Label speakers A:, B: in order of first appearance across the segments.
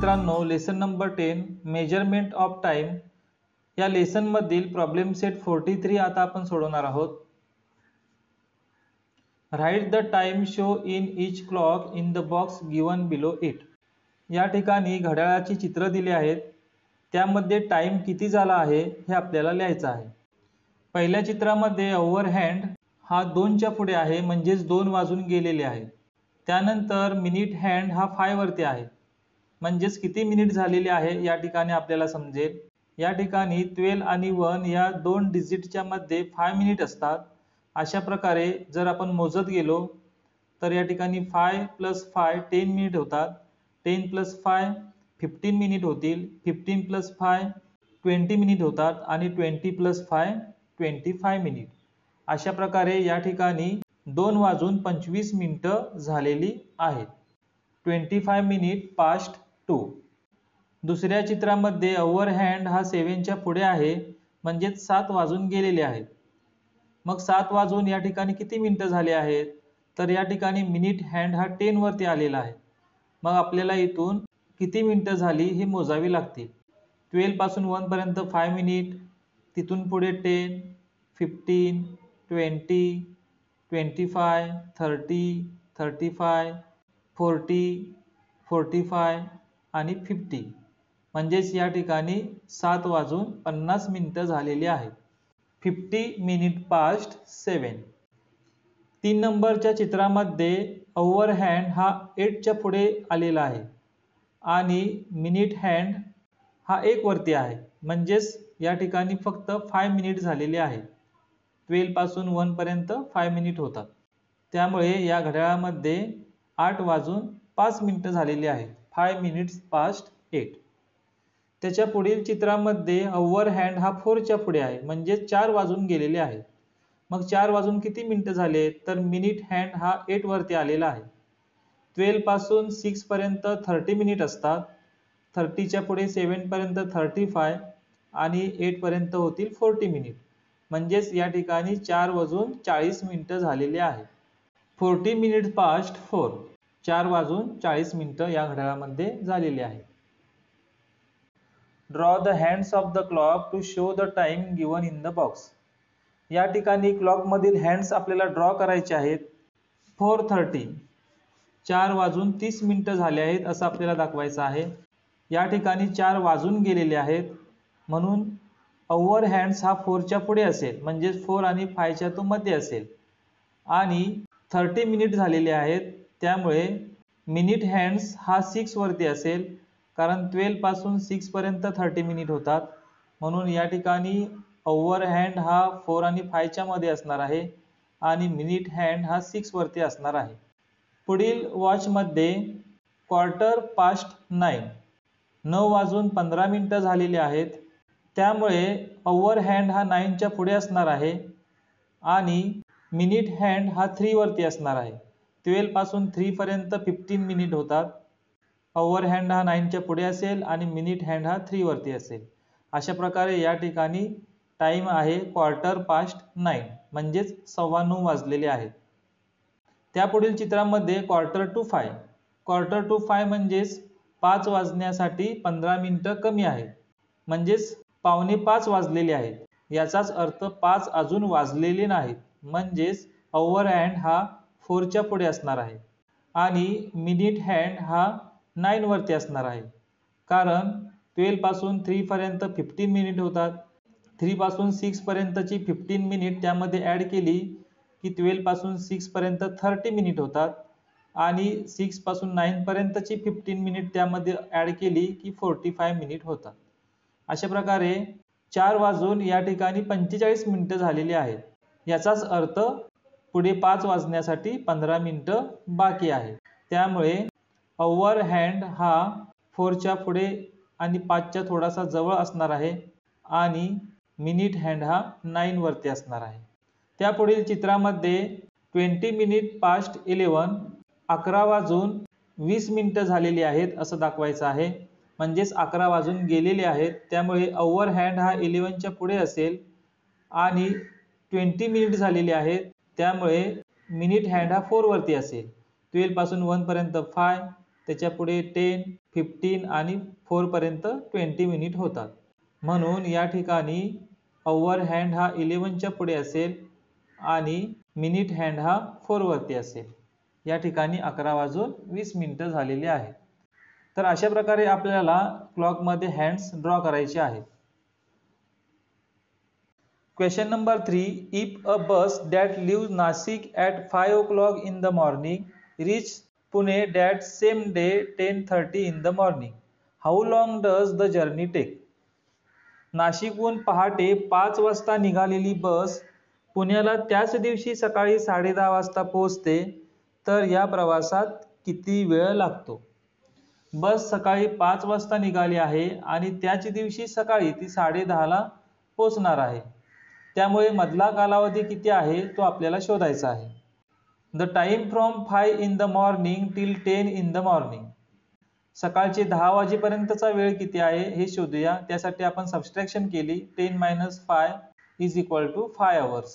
A: मित्रांनो, lesson number 10 measurement of time या lesson मधील प्रॉब्लेम सेट 43 आता आपण सोडवणार आहोत. Right the time show in each clock in the box given below it. या ठिकाणी घड्याळाची चित्र दिली आहेत, त्यामध्ये टाइम किती झाला आहे हे आपल्याला लिहायचं आहे. पहिल्या चित्रामध्ये ओव्हरहँड हा 2च्या पुढे आहे, म्हणजेच 2 वाजून गेलेले आहेत. त्यानंतर मिनिट हँड हा 5 वरती आहे, म्हणजेच किती मिनिट झालेले आहे या ठिकाणी आपल्याला समजेल. या ठिकाणी 12 आणि 1 या 2 डिजिटच्या मध्ये 5 मिनिट असतात. अशा प्रकारे जर आपण मोजत गेलो तर या ठिकाणी 5 + 5 10 मिनिट होतात. 10 + 5 15 मिनिट होतील. 15 + 5 20 मिनिट होतात आणि 20 + 5 25 मिनिट. अशा प्रकारे या ठिकाणी 2 वाजून 25 मिनिटं झालेली आहेत. 25 मिनिट पास्ट 2. दुसऱ्या चित्रामध्ये ओव्हरहँड हा 7च्या पुढे आहे, म्हणजेच 7 वाजून गेलेले आहेत. मग 7 वाजून या ठिकाणी किती मिनिटं झाले आहेत, तर या ठिकाणी मिनिट हँड हा 10 वरती आलेला आहे. मग आपल्याला इथून किती मिनिटं झाली हे मोजावी लागतील. 12 पासून 1 पर्यंत 5 मिनिट, तिथून पुढे 10, 15, 20, 25, 30, 35, 40, 45 आणि 50. म्हणजेच या ठिकाणी 7 वाजून 50 मिनिटं झालेली आहेत. 50 मिनिट पास्ट 7. 3 नंबरच्या चित्रामध्ये ओव्हरहँड हा 8च्या पुढे आलेला आहे आणि मिनिट हँड हा 1 वरती आहे, म्हणजेच या ठिकाणी फक्त 5 मिनिट झालेले आहेत. 12 पासून 1 पर्यंत 5 मिनिट होतात. त्यामुळे या घड्याळामध्ये 8 वाजून 5 मिनिटं झालेली आहेत. 5 मिनिट्स पास्ट 8. त्याच्या पुढील चित्रामध्ये ओव्हरहँड हा 4च्या पुढे आहे, म्हणजे 4 वाजून गेलेले आहेत. मग 4 वाजून किती मिनिटं झाले, तर मिनिट हँड हा 8 वरती आलेला आहे. 12 पासून 6 पर्यंत 30 मिनिट असतात. 30च्या पुढे 7 पर्यंत 35 आणि 8 पर्यंत होतील 40 मिनिट. म्हणजेच या ठिकाणी 4 वाजून 40 मिनिटं झालेली आहेत. 40 मिनिट पास्ट 4. 4 वाजून 40 मिनिटं या घड्याळामध्ये झालेली आहे. Draw the hands of the clock to show the time given in the box. या ठिकाणी क्लॉक मधील हँड्स आपल्याला ड्रॉ करायचे आहेत. 4:30 4 वाजून 30 मिनिटं झाले आहेत असं आपल्याला दाखवायचं आहे. या ठिकाणी 4 वाजून गेलेले आहेत, म्हणून ओव्हरहँड्स हा 4च्या पुढे असेल, म्हणजे 4 आणि 5च्या तो मध्ये असेल. आणि 30 मिनिट झालेले आहेत, त्यामुळे मिनिट हँड्स हा 6 वरती असेल, कारण 12 पासून 6 पर्यंत 30 मिनिट होतात. म्हणून या ठिकाणी ओव्हरहँड हा 4 आणि 5च्या मध्ये असणार आहे आणि मिनिट हँड हा 6 वरती असणार आहे. पुढील वॉचमध्ये 9:15 9 वाजून 15 मिनिटं झालेली आहेत. त्यामुळे ओव्हरहँड हा 9च्या पुढे असणार आहे आणि मिनिट हँड हा 3 वरती असणार आहे. 12 पासून 3 पर्यंत 15 मिनिट होतात. ओव्हरहँड हा 9च्या पुढे असेल आणि मिनिट हँड हा 3 वरती असेल. अशा प्रकारे या ठिकाणी टाइम आहे 9:15, म्हणजेच 9:15 वाजलेले आहेत. त्यापुढील चित्रामध्ये 4:45 4:45 म्हणजेच 5 वाजण्यासाठी 15 मिनिटं कमी आहेत, म्हणजेच 4:45 वाजलेले आहेत. याचाच अर्थ 5 अजून वाजलेले नाहीत, म्हणजेच ओव्हरहँड हा 4च्या पुढे असणार आहे आणि मिनिट हँड हा 9 वरती असणार आहे. कारण 12 पासून 3 पर्यंत 15 मिनिट होतात. 3 पासून 6 पर्यंतची 15 मिनिट त्यामध्ये ॲड केली की 12 पासून 6 पर्यंत 30 मिनिट होतात आणि 6 पासून 9 पर्यंतची 15 मिनिट त्यामध्ये ॲड केली की 45 मिनिट होतात. अशा प्रकारे 4 वाजून या ठिकाणी 45 मिनिटं झालेली आहेत. याचाच अर्थ पुढे 5 वाजण्यासाठी 15 मिनिटं बाकी आहे. त्यामुळे ओव्हरहँड हा 4च्या पुढे आणि 5च्या थोडासा जवळ असणार आहे आणि मिनिट हँड हा 9 वरती असणार आहे. त्यापुढील चित्रामध्ये 20 मिनिट पास्ट 11 11 वाजून 20 मिनिटं झालेली आहेत असं दाखवायचं आहे, म्हणजेच 11 वाजून गेलेले आहेत. त्यामुळे ओव्हरहँड हा 11च्या पुढे असेल आणि 20 मिनिट झालेले आहेत, त्यामुळे मिनिट हँड हा 4 वरती असेल. 12 पासून 1 पर्यंत 5, त्याच्या पुढे 10, 15 आणि 4 पर्यंत 20 मिनिट होतात. म्हणून या ठिकाणी अवर हँड हा 11च्या पुढे असेल आणि मिनिट हँड हा 4 वरती असेल. या ठिकाणी 11:20 झालेले आहे. तर अशा प्रकारे आपल्याला क्लॉकमध्ये हँड्स ड्रॉ करायचे आहेत. Question number 3. If a bus that leaves Nashik at 5 o'clock in the morning reaches Pune that same day 10:30 in the morning, how long does the journey take? नाशिकहून पहाटे 5 वाजता निघालेली बस पुण्याला त्याच दिवशी सकाळी 10:30 वाजता पोहोचते, तर या प्रवासात किती वेळ लागतो? बस सकाळी 5 वाजता निघाली आहे आणि त्याच दिवशी सकाळी ती 10:30ला पोहोचणार आहे. त्यामुळे मधला कालावधी किती आहे तो आपल्याला शोधायचा आहे. The time from 5 in the morning till 10 in the morning. सकाळचे 10 वाजेपर्यंतचा वेळ किती आहे हे शोधूया. त्यासाठी आपण सबस्ट्रॅक्शन केली. 10 - 5 = 5 hours.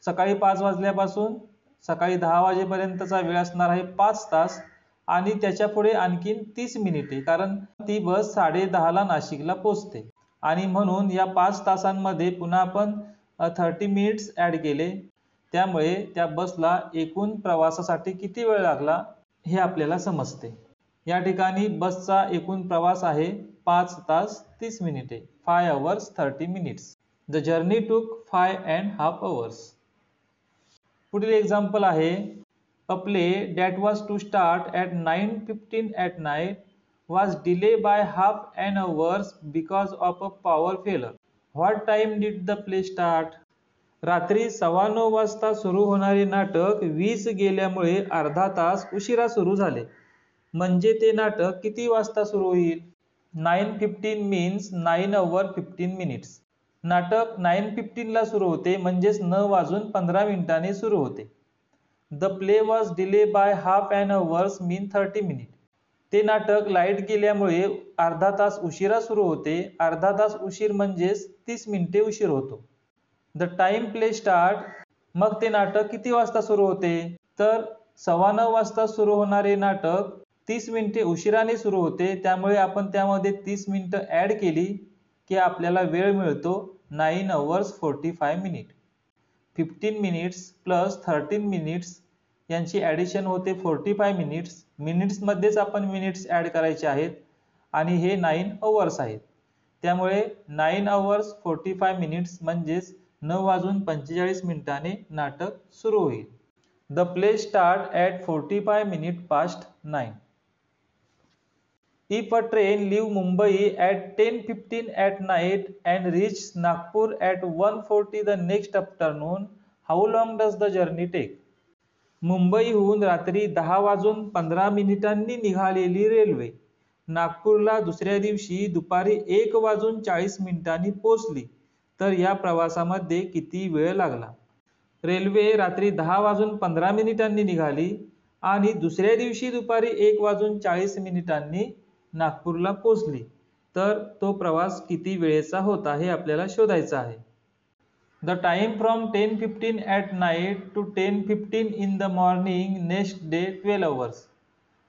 A: सकाळी 5 वाजल्यापासून सकाळी 10 वाजेपर्यंतचा वेळ असणार आहे 5 तास आणि त्याच्या पुढे आणखीन 30 मिनिटे, कारण ती बस 10:30ला नाशिकला पोहोचते आणि म्हणून या 5 तासांमध्ये पुन्हा आपण 30 मिनिट्स ॲड केले. त्यामुळे त्या बसला एकूण प्रवासासाठी किती वेळ लागला हे आपल्याला समजते. या ठिकाणी बसचा एकूण प्रवास आहे 5 तास 30 मिनिटे, 5 hours 30 minutes. द जर्नी टूक 5.5 hours. पुढील एक्झाम्पल आहे, a play that was to start at 9:15 at night was delayed by half an hour because of a power failure. What time did the play start? रात्री 9:15 वाजता सुरू होणारे नाटक वीज गेल्यामुळे अर्धा तास उशिरा सुरू झाले. म्हणजे ते नाटक किती वाजता सुरू होईल? 9:15 means 9 hours 15 minutes. नाटक 9:15ला सुरू होते, म्हणजेच 9:15 सुरू होते. The play was delay by half an hour mean 30 minutes. ते नाटक लाईट गेल्यामुळे अर्धा तास उशिरा सुरू होते. अर्धा तास उशीर म्हणजेच 30 मिनिटे उशीर होतो. द टाइम प्ले स्टार्ट, मग ते नाटक किती वाजता सुरू होते? तर 9:15 वाजता सुरू होणारे नाटक 30 मिनिटे उशिराने सुरू होते. त्यामुळे आपण त्यामध्ये 30 मिनिटं ॲड केली की आपल्याला वेळ मिळतो 9 hours 45 minutes. 15 minutes plus 13 minutes यांची ॲडिशन होते 45 minutes. मिनिट्समध्येच आपण मिनिट्स ॲड करायचे आहेत आणि हे 9 hours आहेत. त्यामुळे 9 hours 45 minutes म्हणजेच 9:45 नाटक सुरू होईल. The play start at 45 minutes past 9. If a train leaves Mumbai at 10:15 at night and reaches Nagpur at 1:40 the next afternoon, how long does the journey take? मुंबईहून रात्री 10:15 निघालेली रेल्वे नागपूरला दुसऱ्या दिवशी दुपारी 1:40 पोहोचली, तर या प्रवासामध्ये किती वेळ लागला? रेल्वे रात्री 10:15 निघाली आणि दुसऱ्या दिवशी दुपारी 1:40 नागपूरला पोहोचली, तर तो प्रवास किती वेळेचा होता हे आपल्याला शोधायचा आहे. The time from 10:15 at night to 10:15 in the morning next day 12 hours.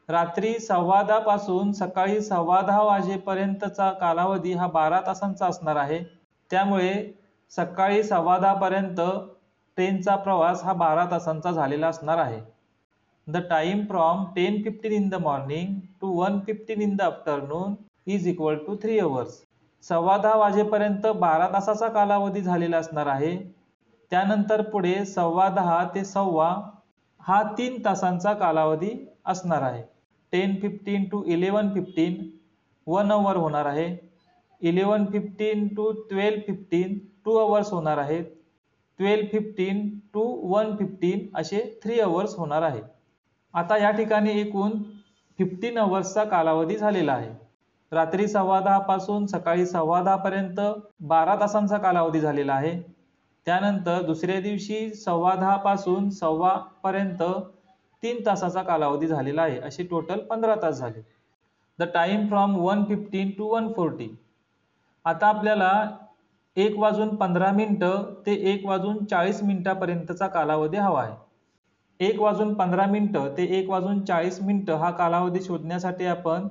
A: रात्री 10:15 पासून सकाळी 10:15 वाजेपर्यंतचा कालावधी हा 12 तासांचा असणार आहे. त्यामुळे सकाळी 10:15 पर्यंत ट्रेनचा प्रवास हा 12 तासांचा झालेला असणार आहे. The time from 10:15 in the morning to 1:15 in the afternoon is equal to 3 hours. 10:15 वाजेपर्यंत 12 तासाचा कालावधी झालेला असणार आहे. त्यानंतर पुढे 10:15 ते 10:15 हा 3 तासांचा कालावधी असणार आहे. 10:15 to 11:15 1 hour होणार आहे. 11:15 to 12:15 2 hours होणार आहेत. 12:15 to 1:15 असे 3 hours होणार आहे. आता या ठिकाणी एकूण 15 hours कालावधी झालेला आहे. रात्री 10:15 पासून सकाळी 10:15 पर्यंत 12 तासांचा कालावधी झालेला आहे. त्यानंतर दुसऱ्या दिवशी 10:15 पासून 10:15 पर्यंत 3 तासाचा कालावधी झालेला आहे. असे टोटल 15 तास झाले. The time from 1:15 to 1:40. आता आपल्याला 1:15 ते 1:40 पर्यंतचा कालावधी हवा आहे. 1:15 ते 1:40 हा कालावधी शोधण्यासाठी आपण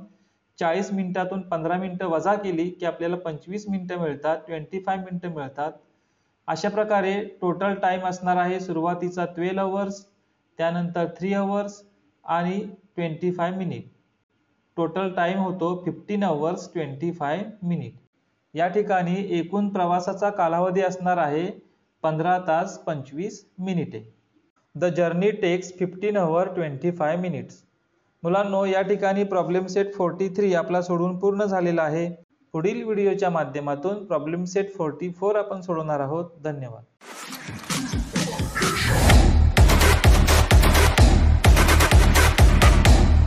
A: 40 मिनिटातून 15 मिनिटं वजा केली की आपल्याला 25 मिनिटं मिळतात, 25 मिनिटं मिळतात। अशा प्रकारे टोटल टाइम असणार आहे सुरुवातीचा 12 आवर्स, त्यानंतर 3 आवर्स आणि 25 मिनिट। टोटल टाइम होतो 15 आवर्स 25 मिनिट। या ठिकाणी एकूण प्रवासाचा कालावधी असणार आहे 15 तास 25 मिनिटे। The journey takes 15 hours 25 minutes। मुलांनो, या ठिकाणी प्रॉब्लेम सेट 43 आपला सोडवून पूर्ण झालेला आहे। पुढील व्हिडिओच्या माध्यमातून प्रॉब्लेम सेट 44 आपण सोडवणार आहोत। धन्यवाद।